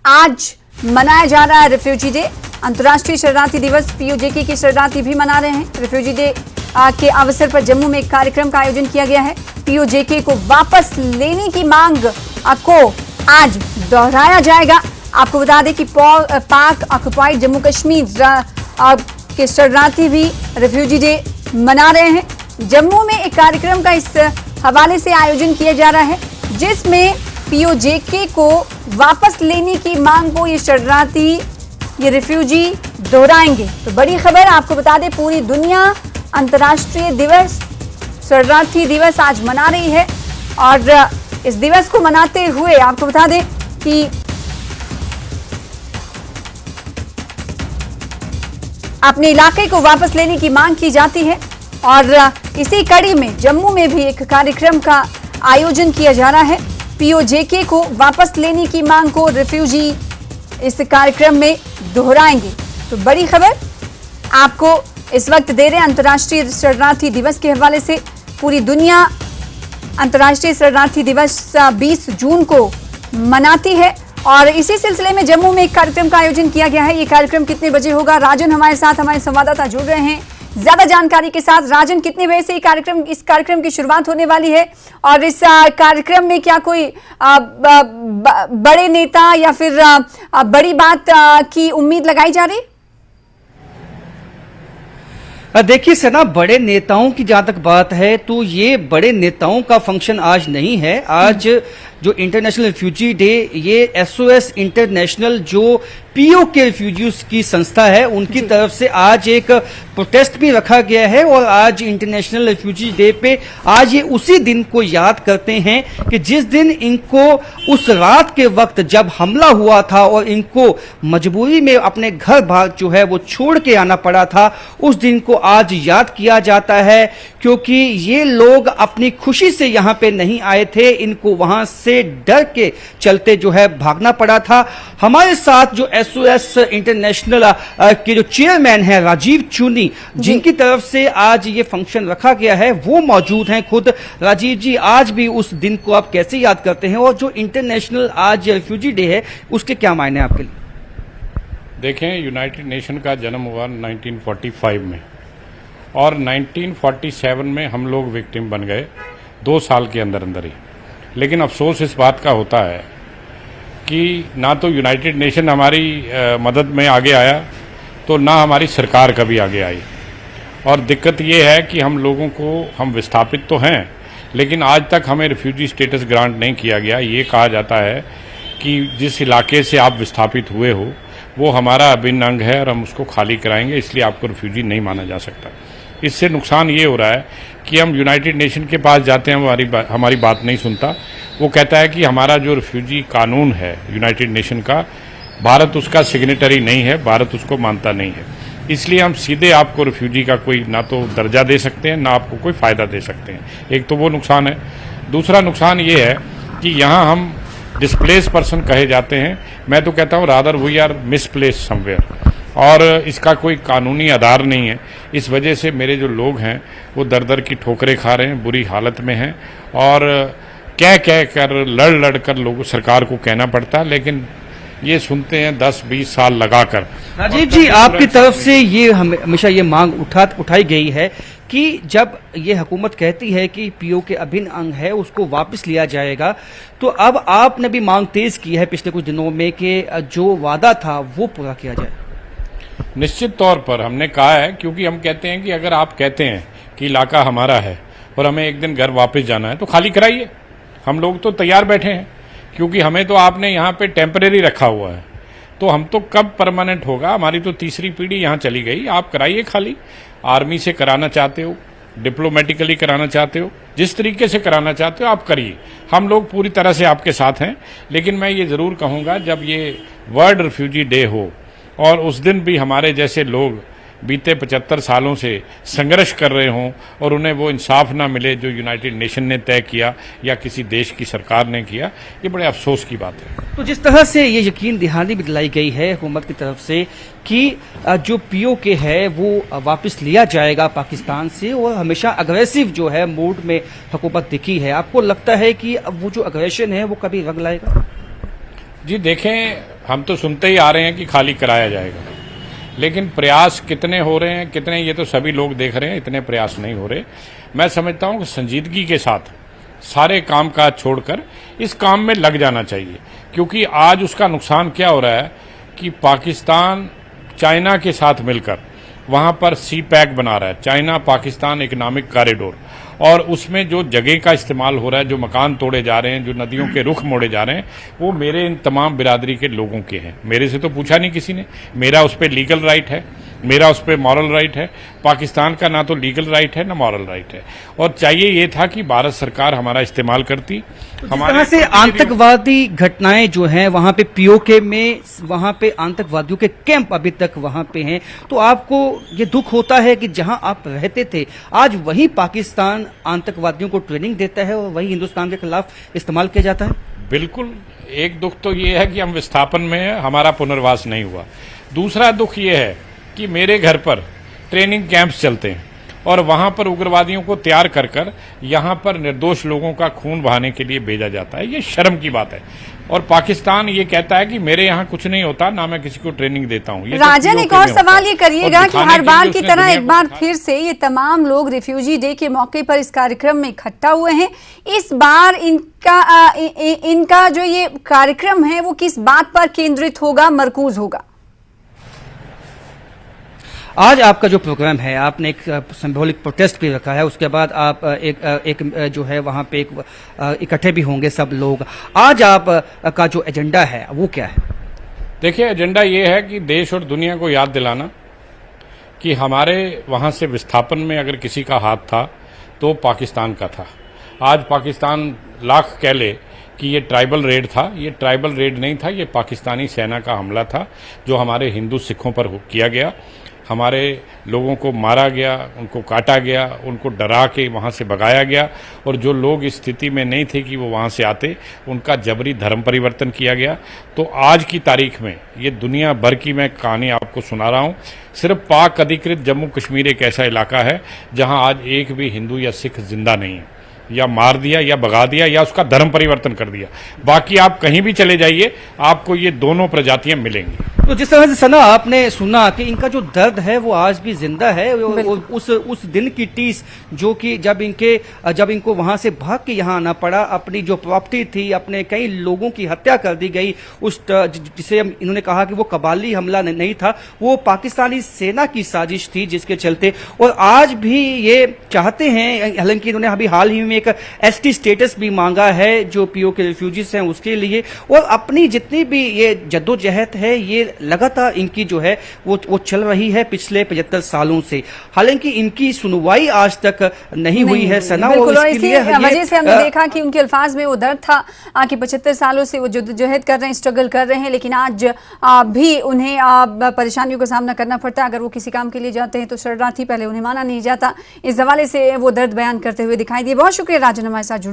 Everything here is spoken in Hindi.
आज मनाया जा रहा है रिफ्यूजी डे, अंतर्राष्ट्रीय शरणार्थी दिवस। पीओजेके के शरणार्थी भी मना रहे हैं। रिफ्यूजी डे के अवसर पर जम्मू में एक कार्यक्रम का आयोजन किया गया है। पीओजेके को वापस लेने की मांग को आज दोहराया जाएगा। आपको बता दें कि पाक ऑक्युपाइड जम्मू कश्मीर के शरणार्थी भी रिफ्यूजी डे मना रहे हैं। जम्मू में एक कार्यक्रम का इस हवाले से आयोजन किया जा रहा है, जिसमें पीओजेके को वापस लेने की मांग को ये शरणार्थी, ये रिफ्यूजी दोहराएंगे। तो बड़ी खबर आपको बता दें, पूरी दुनिया अंतर्राष्ट्रीय दिवस, शरणार्थी दिवस आज मना रही है। और इस दिवस को मनाते हुए आपको बता दें कि अपने इलाके को वापस लेने की मांग की जाती है। और इसी कड़ी में जम्मू में भी एक कार्यक्रम का आयोजन किया जा रहा है। पीओजेके को वापस लेने की मांग को रिफ्यूजी इस कार्यक्रम में दोहराएंगे। तो बड़ी खबर आपको इस वक्त दे रहे हैं अंतर्राष्ट्रीय शरणार्थी दिवस के हवाले से। पूरी दुनिया अंतर्राष्ट्रीय शरणार्थी दिवस 20 जून को मनाती है और इसी सिलसिले में जम्मू में एक कार्यक्रम का आयोजन किया गया है। ये कार्यक्रम कितने बजे होगा, राजन हमारे साथ, हमारे संवाददाता जुड़ रहे हैं ज्यादा जानकारी के साथ। राजन, कितने बजे से इस कार्यक्रम की शुरुआत होने वाली है और इस कार्यक्रम में क्या कोई बड़े नेता या फिर बड़ी बात की उम्मीद लगाई जा रही? देखिए सना, बड़े नेताओं की जहां तक बात है तो ये बड़े नेताओं का फंक्शन आज नहीं है। आज जो इंटरनेशनल रिफ्यूजी डे, ये एसओएस इंटरनेशनल जो पीओके रिफ्यूजीज की संस्था है, उनकी तरफ से आज एक प्रोटेस्ट भी रखा गया है। और आज इंटरनेशनल रिफ्यूजी डे पे आज ये उसी दिन को याद करते हैं कि जिस दिन इनको उस रात के वक्त जब हमला हुआ था और इनको मजबूरी में अपने घर बार जो है वो छोड़ के आना पड़ा था, उस दिन को आज याद किया जाता है। क्योंकि ये लोग अपनी खुशी से यहाँ पे नहीं आए थे, इनको वहां से डर के चलते जो है भागना पड़ा था। हमारे साथ जो एसओएस इंटरनेशनल के जो चेयरमैन हैं राजीव चूनी, जिनकी तरफ से आज ये फंक्शन रखा गया है, वो मौजूद हैं खुद। राजीव जी, आज भी उस दिन को आप कैसे याद करते हैं और जो इंटरनेशनल आज रिफ्यूजी डे है उसके क्या मायने आपके लिए? देखें, यूनाइटेड नेशन का जन्म हुआ 1945 में और 1947 में हम लोग विक्टिम बन गए 2 साल के अंदर अंदर ही। लेकिन अफसोस इस बात का होता है कि ना तो यूनाइटेड नेशन हमारी मदद में आगे आया, तो ना हमारी सरकार कभी आगे आई। और दिक्कत ये है कि हम लोगों को, हम विस्थापित तो हैं, लेकिन आज तक हमें रिफ्यूजी स्टेटस ग्रांट नहीं किया गया। ये कहा जाता है कि जिस इलाके से आप विस्थापित हुए हो वो हमारा अभिन्न अंग है और हम उसको खाली कराएंगे, इसलिए आपको रिफ्यूजी नहीं माना जा सकता। इससे नुकसान ये हो रहा है कि हम यूनाइटेड नेशन के पास जाते हैं, हमारी बात नहीं सुनता। वो कहता है कि हमारा जो रिफ्यूजी कानून है यूनाइटेड नेशन का, भारत उसका सिग्नेटरी नहीं है, भारत उसको मानता नहीं है। इसलिए हम सीधे आपको रिफ्यूजी का कोई ना तो दर्जा दे सकते हैं, ना आपको कोई फ़ायदा दे सकते हैं। एक तो वो नुकसान है। दूसरा नुकसान ये है कि यहाँ हम डिस्प्लेस पर्सन कहे जाते हैं। मैं तो कहता हूँ rather we are misplace somewhere, और इसका कोई कानूनी आधार नहीं है। इस वजह से मेरे जो लोग हैं वो दर दर की ठोकरें खा रहे हैं, बुरी हालत में हैं और कह कर लड़ लड़ कर लोगों सरकार को कहना पड़ता है, लेकिन ये सुनते हैं 10-20 साल लगाकर। राजीव जी, आपकी तरफ से ये हमेशा ये मांग उठाई गई है कि जब ये हुकूमत कहती है कि पीओ के अभिन्न अंग है उसको वापस लिया जाएगा, तो अब आपने भी मांग तेज की है पिछले कुछ दिनों में कि जो वादा था वो पूरा किया जाए। निश्चित तौर पर हमने कहा है, क्योंकि हम कहते हैं कि अगर आप कहते हैं कि इलाका हमारा है और हमें एक दिन घर वापस जाना है तो खाली कराइए। हम लोग तो तैयार बैठे हैं, क्योंकि हमें तो आपने यहाँ पे टेम्परेरी रखा हुआ है, तो हम तो कब परमानेंट होगा? हमारी तो तीसरी पीढ़ी यहाँ चली गई। आप कराइए खाली। आर्मी से कराना चाहते हो, डिप्लोमेटिकली कराना चाहते हो, जिस तरीके से कराना चाहते हो आप करिए। हम लोग पूरी तरह से आपके साथ हैं। लेकिन मैं ये ज़रूर कहूँगा, जब ये वर्ल्ड रिफ्यूजी डे हो और उस दिन भी हमारे जैसे लोग बीते 75 सालों से संघर्ष कर रहे हों और उन्हें वो इंसाफ ना मिले जो यूनाइटेड नेशन ने तय किया या किसी देश की सरकार ने किया, ये बड़े अफसोस की बात है। तो जिस तरह से ये यकीन दहानी भी दिलाई गई है हुकूमत की तरफ से कि जो पीओके है वो वापस लिया जाएगा पाकिस्तान से, और हमेशा अग्रेसिव जो है मूड में हुकूमत दिखी है, आपको लगता है कि वो जो अग्रेशन है वो कभी रंग लाएगा? जी देखें, हम तो सुनते ही आ रहे हैं कि खाली कराया जाएगा, लेकिन प्रयास कितने हो रहे हैं, कितने, ये तो सभी लोग देख रहे हैं, इतने प्रयास नहीं हो रहे। मैं समझता हूं कि संजीदगी के साथ सारे काम काज छोड़कर इस काम में लग जाना चाहिए, क्योंकि आज उसका नुकसान क्या हो रहा है कि पाकिस्तान चाइना के साथ मिलकर वहां पर सी पैक बना रहा है, चाइना पाकिस्तान इकोनॉमिक कॉरिडोर, और उसमें जो जगह का इस्तेमाल हो रहा है, जो मकान तोड़े जा रहे हैं, जो नदियों के रुख मोड़े जा रहे हैं, वो मेरे इन तमाम बिरादरी के लोगों के हैं। मेरे से तो पूछा नहीं किसी ने, मेरा उस पर लीगल राइट है, मेरा उस पर मॉरल राइट है। पाकिस्तान का ना तो लीगल राइट है ना मॉरल राइट है, और चाहिए ये था कि भारत सरकार हमारा इस्तेमाल करती। हमारे से आतंकवादी घटनाएं जो हैं वहां पे पीओके में, वहां पे आतंकवादियों के कैंप अभी तक वहां पे हैं, तो आपको ये दुख होता है कि जहां आप रहते थे आज वही पाकिस्तान आतंकवादियों को ट्रेनिंग देता है और वही हिंदुस्तान के खिलाफ इस्तेमाल किया जाता है? बिल्कुल, एक दुख तो ये है कि हम विस्थापन में हैं, हमारा पुनर्वास नहीं हुआ। दूसरा दुख ये है कि मेरे घर पर ट्रेनिंग कैंप्स चलते हैं और वहां पर उग्रवादियों को तैयार कर कर यहां पर निर्दोष लोगों का खून बहाने के लिए भेजा जाता है। ये शर्म की बात है, और पाकिस्तान ये कहता है कि मेरे यहाँ कुछ नहीं होता, ना मैं किसी को ट्रेनिंग देता हूँ। राजन, एक और सवाल ये करिएगा कि हर बार की तरह एक बार फिर से ये तमाम लोग रिफ्यूजी डे के मौके पर इस कार्यक्रम में इकट्ठा हुए हैं। इस बार इनका जो ये कार्यक्रम है वो किस बात पर केंद्रित होगा, मरकूज होगा? आज आपका जो प्रोग्राम है, आपने एक सिंबॉलिक प्रोटेस्ट भी रखा है, उसके बाद आप एक जो है वहां पे एक इकट्ठे भी होंगे सब लोग। आज आप का जो एजेंडा है वो क्या है? देखिए, एजेंडा ये है कि देश और दुनिया को याद दिलाना कि हमारे वहां से विस्थापन में अगर किसी का हाथ था तो पाकिस्तान का था। आज पाकिस्तान लाख कह ले कि ये ट्राइबल रेड था, ये ट्राइबल रेड नहीं था, ये पाकिस्तानी सेना का हमला था जो हमारे हिंदू सिखों पर किया गया। हमारे लोगों को मारा गया, उनको काटा गया, उनको डरा के वहाँ से भगाया गया, और जो लोग इस स्थिति में नहीं थे कि वो वहाँ से आते, उनका जबरी धर्म परिवर्तन किया गया। तो आज की तारीख में ये दुनिया भर की मैं कहानी आपको सुना रहा हूँ। सिर्फ पाक अधिकृत जम्मू कश्मीर एक ऐसा इलाका है जहाँ आज एक भी हिंदू या सिख जिंदा नहीं है, या मार दिया या भगा दिया या उसका धर्म परिवर्तन कर दिया। बाकी आप कहीं भी चले जाइए, आपको ये दोनों प्रजातियां मिलेंगी। तो जिस तरह से सना आपने सुना कि इनका जो दर्द है वो आज भी जिंदा है, उस दिन की टीस जो कि जब इनको वहां से भाग के यहाँ आना पड़ा, अपनी जो प्रॉपर्टी थी, अपने कई लोगों की हत्या कर दी गई, जिसे इन्होंने कहा कि वो कबाली हमला नहीं था, वो पाकिस्तानी सेना की साजिश थी जिसके चलते। और आज भी ये चाहते हैं, हालांकि इन्होंने अभी हाल ही में एक एसटी स्टेटस भी मांगा है जो पीओके रिफ्यूजीज हैं उसके लिए, और अपनी जितनी भी ये जद्दोजहद है ये लगातार इनकी जो है वो चल रही है पिछले 75 सालों से। हालांकि इनकी सुनवाई आज तक नहीं हुई है सना, और इसी वजह से हमने देखा कि उनके अल्फाज में वो दर्द था कि 75 सालों से वो जद्दोजहद कर रहे हैं, स्ट्रगल कर रहे हैं, लेकिन आज भी उन्हें परेशानियों का सामना करना पड़ता है। अगर वो किसी काम के लिए जाते हैं तो शरणार्थी, पहले उन्हें माना नहीं जाता। इस हवाले से वो दर्द बयान करते हुए दिखाई दिए। बहुत शुक्रिया राजन हमारे साथ जुड़ने।